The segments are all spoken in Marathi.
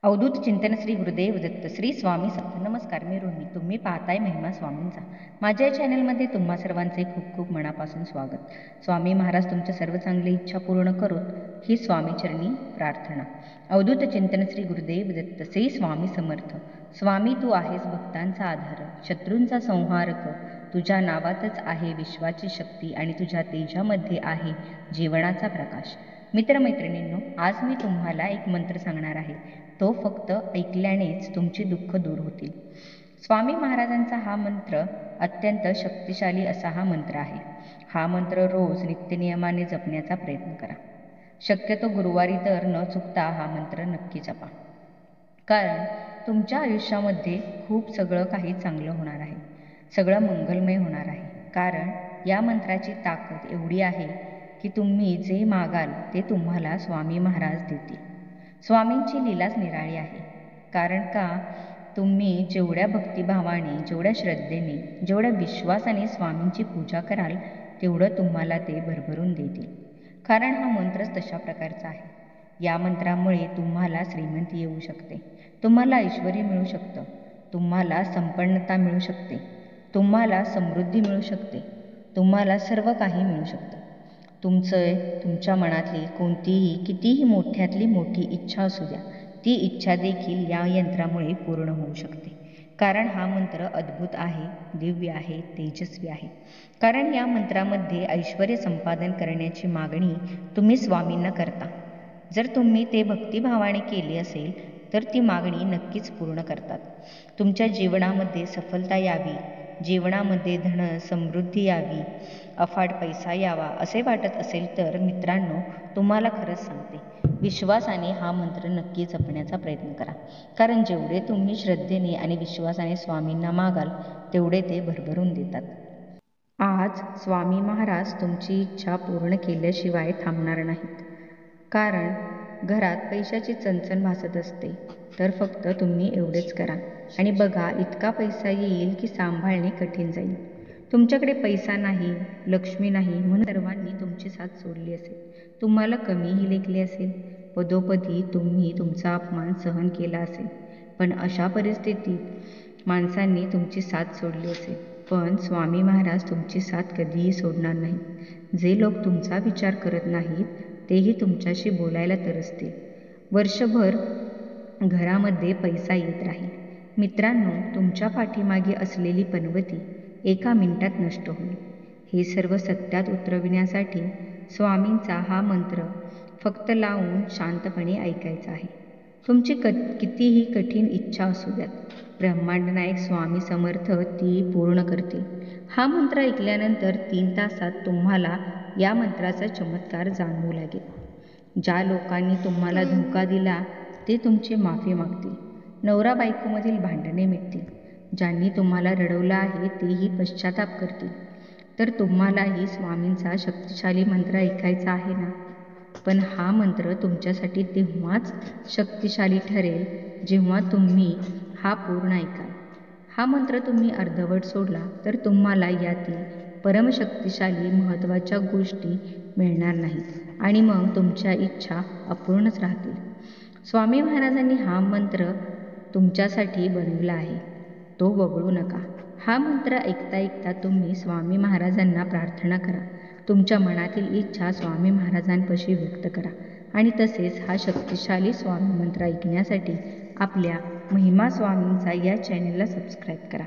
अवधूत चिंतन श्री गुरुदेव दत्त श्री स्वामी समर्थ. नमस्कार, मी रोहिणी. तुम्ही पाहताय महिमा स्वामींचा. माझ्या या चॅनलमध्ये तुम्हा सर्वांचे खूप खूप मनापासून स्वागत. स्वामी महाराज तुमच्या सर्व चांगली इच्छा पूर्ण करोत ही स्वामी चरणी प्रार्थना. अवधूत चिंतन श्री गुरुदेव दत्त श्री स्वामी समर्थ. स्वामी तू आहेस भक्तांचा आधार, शत्रूंचा संहारक. तुझ्या नावातच आहे विश्वाची शक्ती आणि तुझ्या तेजामध्ये आहे जीवनाचा प्रकाश. मित्रमैत्रिणींनो, आज मी तुम्हाला एक मंत्र सांगणार आहे. तो फक्त ऐकल्यानेच तुमची दुःख दूर होतील. स्वामी महाराजांचा हा मंत्र अत्यंत शक्तिशाली असा हा मंत्र आहे. हा मंत्र रोज नित्यनियमाने जपण्याचा प्रयत्न करा. शक्यतो गुरुवारी तर न चुकता हा मंत्र नक्की जपा. कारण तुमच्या आयुष्यामध्ये खूप सगळं काही चांगलं होणार आहे, सगळं मंगलमय होणार आहे. कारण या मंत्राची ताकद एवढी आहे की तुम्ही जे मागाल ते तुम्हाला स्वामी महाराज देतील. स्वामींची लीलाच निराळी आहे. कारण का, तुम्ही जेवढ्या भक्तिभावाने, जेवढ्या श्रद्धेने, जेवढ्या विश्वासाने स्वामींची पूजा कराल तेवढं तुम्हाला ते भरभरून देतील. कारण हा मंत्रच तशा प्रकारचा आहे. या मंत्रामुळे तुम्हाला श्रीमंती येऊ शकते, तुम्हाला ऐश्वर्य मिळू शकतं, तुम्हाला संपन्नता मिळू शकते, तुम्हाला समृद्धी मिळू शकते, तुम्हाला सर्व काही मिळू शकतं. तुमच्या मनातली कोणतीही कितीही मोठ्यातली मोठी इच्छा असू द्या, ती इच्छा देखील या यंत्रामुळे पूर्ण होऊ शकते. कारण हा मंत्र अद्भुत आहे, दिव्य आहे, तेजस्वी आहे. कारण या मंत्रामध्ये ऐश्वर्य संपादन करण्याची मागणी तुम्ही स्वामींना करता. जर तुम्ही ते भक्तिभावाने केले असेल तर ती मागणी नक्कीच पूर्ण करतात. तुमच्या जीवनामध्ये सफलता यावी, जीवनामध्ये धन समृद्धी यावी, अफाट पैसा यावा असे वाटत असेल तर मित्रांनो, तुम्हाला खरंच सांगते, विश्वासाने हा मंत्र नक्की जपण्याचा प्रयत्न करा. कारण जेवढे तुम्ही श्रद्धेने आणि विश्वासाने स्वामींना मागाल तेवढे ते भरभरून देतात. आज स्वामी महाराज तुमची इच्छा पूर्ण केल्याशिवाय थांबणार नाहीत. कारण घरात पैशाची चणचण भासत असते, तर फक्त तुम्ही एवढेच करा आणि बघा, इतका पैसा येईल की सांभाळणे कठीण जाईल. तुमच्याकडे पैसा नाही, लक्ष्मी नाही म्हणून सर्वांनी तुमची साथ सोडली असेल, तुम्हाला कमीही लेखले असेल, पदोपदी तुम्ही तुमचा अपमान सहन केला असेल. पण अशा परिस्थितीत माणसांनी तुमची साथ सोडली असेल, पण स्वामी महाराज तुमची साथ कधीही सोडणार नाहीत. जे लोक तुमचा विचार करत नाहीत तेही तुमच्याशी बोलायला तरसतील. वर्षभर घरामध्ये पैसा येत राहील. मित्रांनो, तुमच्या पाठीमागे असलेली पनवती एका मिनिटात नष्ट होईल. हे सर्व सत्यात उतरविण्यासाठी स्वामींचा हा मंत्र फक्त लावून शांतपणे ऐकायचा आहे. तुमची कितीही कठीण इच्छा असू द्यात, ब्रह्मांड नायक स्वामी समर्थ ती पूर्ण करतील. हा मंत्र ऐकल्यानंतर 3 तासात तुम्हाला या मंत्राचा चमत्कार जाणवू लागेल. ज्या लोकांनी तुम्हाला धोका दिला ते तुमची माफी मागतील. नवरा बायकोमधील भांडणे मिटतील. ज्यांनी तुम्हाला रडवलं आहे तेही पश्चाताप करतील. तर तुम्हालाही स्वामींचा शक्तिशाली मंत्र ऐकायचा आहे ना? पण हा मंत्र तुमच्यासाठी तेव्हाच शक्तिशाली ठरेल जेव्हा तुम्ही हा पूर्ण ऐकाल. हा मंत्र तुम्ही अर्धवट सोडला तर तुम्हाला यातील परमशक्तिशाली महत्त्वाच्या गोष्टी मिळणार नाहीत आणि मग तुमच्या इच्छा अपूर्णच राहतील. स्वामी महाराजांनी हा मंत्र तुमच्यासाठी बनविला आहे, तो वगळू नका. हा मंत्र ऐकता ऐकता तुम्ही स्वामी महाराजांना प्रार्थना करा. तुमच्या मनातील इच्छा स्वामी महाराजांपाशी व्यक्त करा आणि तसेच हा शक्तिशाली स्वामी मंत्र ऐकण्यासाठी आपल्या महिमा स्वामींचा या चॅनलला सबस्क्राईब करा.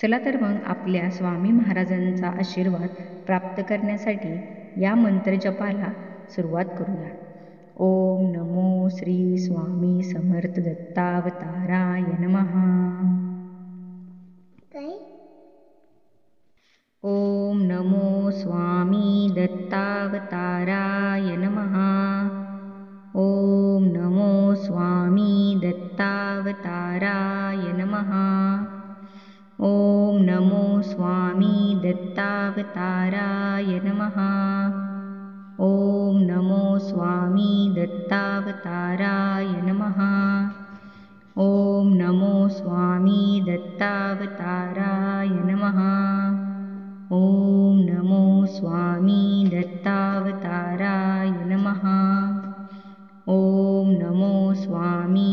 चला तर मग आपल्या स्वामी महाराजांचा आशीर्वाद प्राप्त करण्यासाठी या मंत्रजपाला सुरुवात करूया. ओम नमो श्री स्वामी समर्थ दत्तावताराय नमः. ओम नमो स्वामी दत्तावताराय नमः. ओम नमो स्वामी दत्तावताराय नमः. ओम नमो स्वामी दत्तावताराय नमः. ओम नमो स्वामी दत्तावताराय नमः. ओम नमो स्वामी दत्तावताराय नमः. ओम नमो स्वामी दत्तावताराय नमः. ओम नमो स्वामी